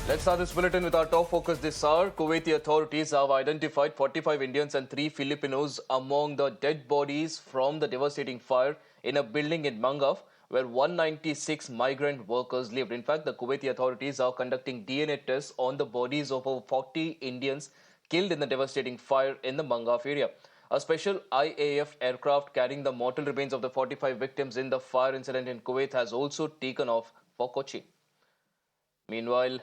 Let's start this bulletin with our top focus this hour. Kuwaiti authorities have identified 45 Indians and 3 Filipinos among the dead bodies from the devastating fire in a building in Mangaf, where 196 migrant workers lived. In fact, the Kuwaiti authorities are conducting DNA tests on the bodies of over 40 Indians killed in the devastating fire in the Mangaf area. A special IAF aircraft carrying the mortal remains of the 45 victims in the fire incident in Kuwait has also taken off for Kochi. Meanwhile,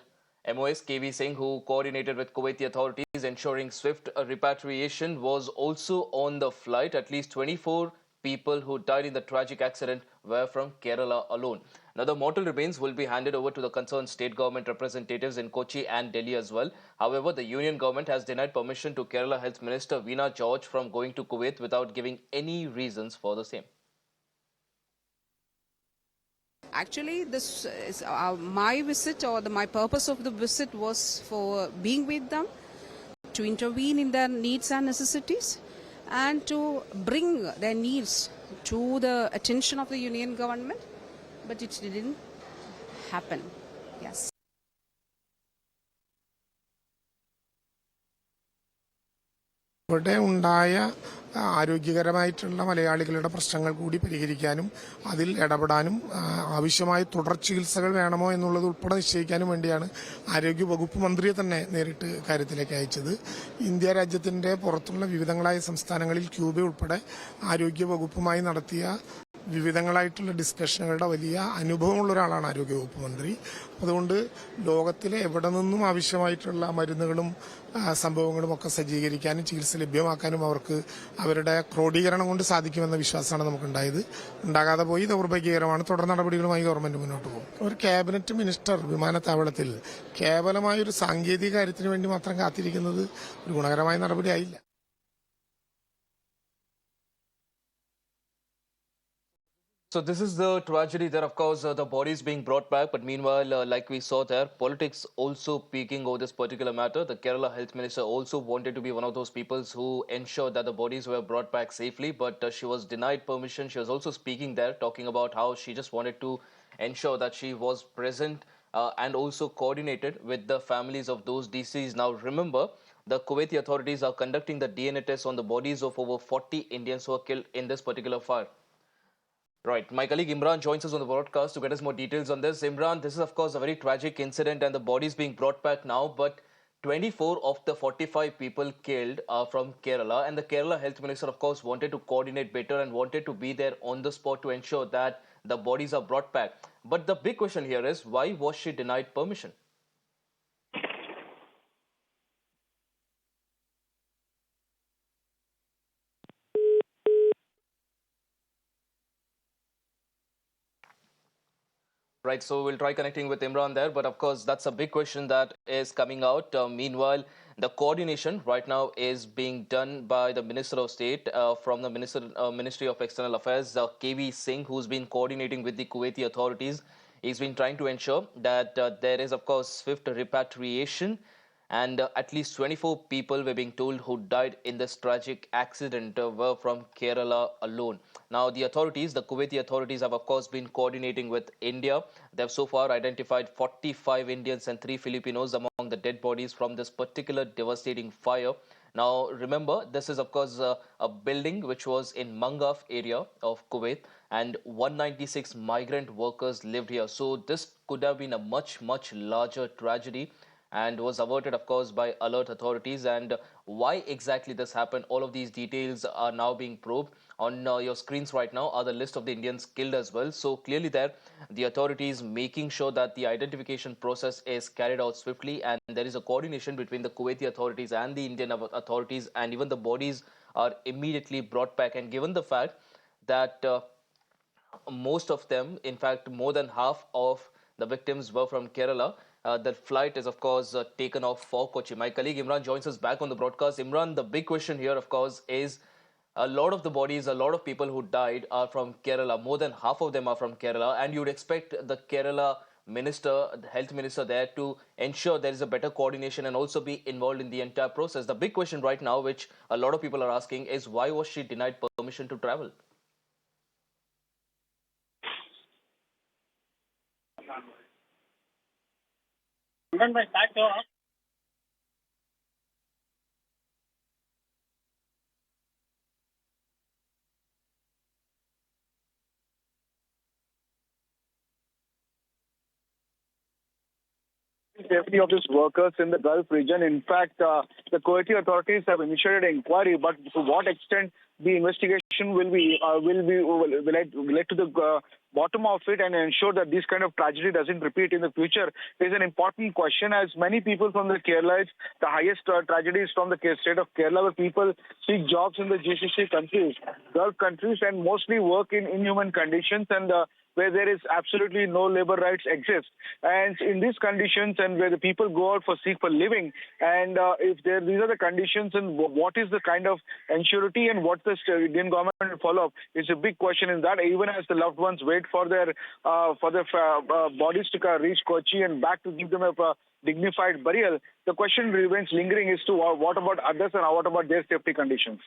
MOS KV Singh, who coordinated with Kuwaiti authorities ensuring swift repatriation, was also on the flight. At least 24 people who died in the tragic accident were from Kerala alone. Now, the mortal remains will be handed over to the concerned state government representatives in Kochi and Delhi as well. However, the union government has denied permission to Kerala Health Minister Veena George from going to Kuwait without giving any reasons for the same. Actually, this is my visit, or my purpose of the visit was for being with them, to intervene in their needs and necessities, and to bring their needs to the attention of the union government. But it didn't happen. Yes. ഇവിടെ ഉണ്ടായ ആരോഗ്യകരമായിട്ടുള്ള മലയാളികളുടെ പ്രശ്നങ്ങൾ കൂടി പരിഹരിക്കാനും അതിൽ ഇടപെടാനും ആവശ്യമായ തുടർ ചികിത്സകൾ വേണമോ എന്നുള്ളത് ഉൾപ്പെടെ നിശ്ചയിക്കാനും വേണ്ടിയാണ് ആരോഗ്യ വകുപ്പ് മന്ത്രിയെ തന്നെ നേരിട്ട് കാര്യത്തിലേക്ക് അയച്ചത്. ഇന്ത്യ രാജ്യത്തിന്റെ പുറത്തുള്ള വിവിധങ്ങളായ സംസ്ഥാനങ്ങളിൽ ക്യൂബ ഉൾപ്പെടെ ആരോഗ്യ വകുപ്പുമായി നടത്തിയ വിവിധങ്ങളായിട്ടുള്ള ഡിസ്കഷനുകളുടെ വലിയ അനുഭവമുള്ള ഒരാളാണ് ആരോഗ്യവകുപ്പ് മന്ത്രി. അതുകൊണ്ട് ലോകത്തിലെ എവിടെ നിന്നും ആവശ്യമായിട്ടുള്ള മരുന്നുകളും സംഭവങ്ങളും ഒക്കെ സജ്ജീകരിക്കാനും ചികിത്സ ലഭ്യമാക്കാനും അവർക്ക് അവരുടെ ക്രോഡീകരണം കൊണ്ട് സാധിക്കുമെന്ന വിശ്വാസമാണ് നമുക്കുണ്ടായത്. ഉണ്ടാകാതെ പോയി ദൗർഭാഗ്യകരമാണ്. തുടർ നടപടികളുമായി ഗവൺമെന്റ് മുന്നോട്ട് പോകും. ഒരു ക്യാബിനറ്റ് മിനിസ്റ്റർ വിമാനത്താവളത്തിൽ കേവലമായ ഒരു സാങ്കേതിക കാര്യത്തിന് വേണ്ടി മാത്രം കാത്തിരിക്കുന്നത് ഒരു ഗുണകരമായ നടപടിയായില്ല. So this is the tragedy that, of course, the body is being brought back. But meanwhile, like we saw there, politics also peaking over this particular matter. The Kerala Health Minister also wanted to be one of those people who ensured that the bodies were brought back safely. But she was denied permission. She was also speaking there, talking about how she just wanted to ensure that she was present and also coordinated with the families of those deceased. Now, remember, the Kuwaiti authorities are conducting the DNA tests on the bodies of over 40 Indians who were killed in this particular fire. Right. My colleague Imran joins us on the broadcast to get us more details on this. Imran, this is, of course, a very tragic incident and the body is being brought back now. But 24 of the 45 people killed are from Kerala. And the Kerala Health Minister, of course, wanted to coordinate better and wanted to be there on the spot to ensure that the bodies are brought back. But the big question here is, why was she denied permission? Right, so we'll try connecting with Imran there, but of course, that's a big question that is coming out. Meanwhile, the coordination right now is being done by the Minister of State from the Ministry of External Affairs, KV Singh, who's been coordinating with the Kuwaiti authorities. He's been trying to ensure that there is, of course, swift repatriation, and at least 24 people were being told who died in this tragic accident were from Kerala alone. Now, the authorities, the Kuwaiti authorities, have of course been coordinating with India. They've so far identified 45 Indians and 3 Filipinos among the dead bodies from this particular devastating fire. Now, remember, this is of course a building which was in Mangaf area of Kuwait, and 196 migrant workers lived here. So this could have been a much larger tragedy, and was averted, of course, by alert authorities. And why exactly this happened, all of these details are now being probed. On your screens right now are the list of the Indians killed as well. So clearly there, the authorities making sure that the identification process is carried out swiftly, and there is a coordination between the Kuwaiti authorities and the Indian authorities, and even the bodies are immediately brought back. And given the fact that most of them, in fact, more than half of the victims were from Kerala, the flight is, of course, taken off for Kochi. My colleague Imran joins us back on the broadcast. Imran, the big question here, of course, is a lot of the bodies, a lot of people who died are from Kerala. More than half of them are from Kerala. And you'd expect the Kerala minister, the health minister there, to ensure there is a better coordination and also be involved in the entire process. The big question right now, which a lot of people are asking, is why was she denied permission to travel? Safety of these workers in the Gulf region. In fact, the Kuwaiti authorities have initiated an inquiry, but to what extent the investigation will lead to the bottom of it and ensure that this kind of tragedy doesn't repeat in the future is an important question. As many people from the Kerala, the highest tragedy is from the state of Kerala, where people seek jobs in the GCC countries, Gulf countries, and mostly work in inhuman conditions and where there is absolutely no labor rights exist. And in these conditions, and where the people go out for seek for living, and if these are the conditions, and what is the kind of ensurety and what the Indian government will follow up is a big question. In that, even as the loved ones wait for their bodies to reach Kochi and back to give them a dignified burial, the question remains lingering as to what about others and what about their safety conditions.